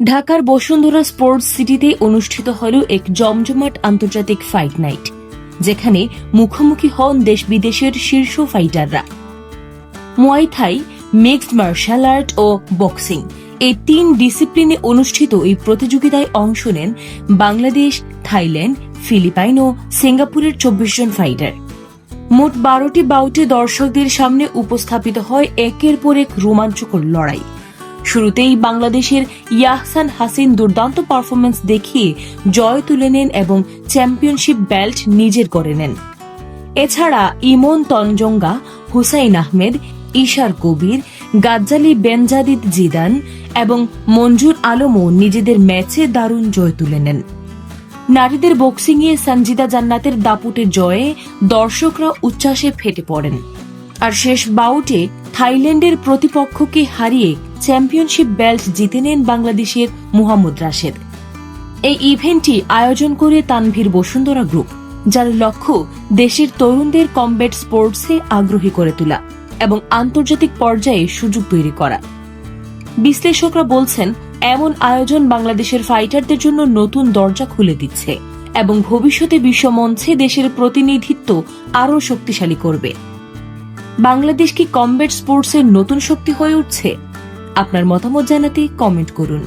ঢাকার বসুন্ধরা স্পোর্টস সিটিতে অনুষ্ঠিত হল এক জমজমাট আন্তর্জাতিক ফাইট নাইট, যেখানে মুখোমুখি হন দেশ বিদেশের শীর্ষ ফাইটাররা। মুয়াই থাই, মিক্সড মার্শাল আর্ট ও বক্সিং এই 3 ডিসিপ্লিনে অনুষ্ঠিত এই প্রতিযোগিতায় অংশ নেন বাংলাদেশ, থাইল্যান্ড, ফিলিপাইন ও সিঙ্গাপুরের 24 জন ফাইটার। মোট 12টি বাউটে দর্শকদের সামনে উপস্থাপিত হয় একের পর এক রোমাঞ্চকর লড়াই। শুরুতেই বাংলাদেশের ইয়াহসান হাসিন দুর্দান্ত পারফরমেন্স দেখিয়ে জয় তুলে নেন এবং চ্যাম্পিয়নশিপ বেল্ট নিজের করে নেন। এছাড়া ইমন তঞ্জঙ্গা, হুসাইন আহমেদ, ইশার কবির, গাজ্জালি বেনজাদিদ জিদান এবং মঞ্জুর আলমও নিজেদের ম্যাচে দারুণ জয় তুলে নেন। নারীদের বক্সিংয়ে সঞ্জিদা জান্নাতের দাপুটে জয়ে দর্শকরা উচ্ছ্বাসে ফেটে পড়েন। আর শেষ বাউটে থাইল্যান্ডের প্রতিপক্ষকে হারিয়ে চ্যাম্পিয়নশিপ বেল্ট জিতে নেন বাংলাদেশের মুহাম্মদ রাশেদ। এই ইভেন্টটি আয়োজন করে তানভীর বসুন্ধরা গ্রুপ, যার লক্ষ্য দেশের তরুণদের কমব্যাট স্পোর্টসে আগ্রহী করে তোলা এবং আন্তর্জাতিক পর্যায়ে সুযোগ তৈরি করা। বিশ্লেষকরা বলছেন, এমন আয়োজন বাংলাদেশের ফাইটারদের জন্য নতুন দরজা খুলে দিচ্ছে এবং ভবিষ্যতে বিশ্বমঞ্চে দেশের প্রতিনিধিত্ব আরও শক্তিশালী করবে। বাংলাদেশ কি কমব্যাট স্পোর্টসের নতুন শক্তি হয়ে উঠছে? আপনার মতামত জানাতে কমেন্ট করুন।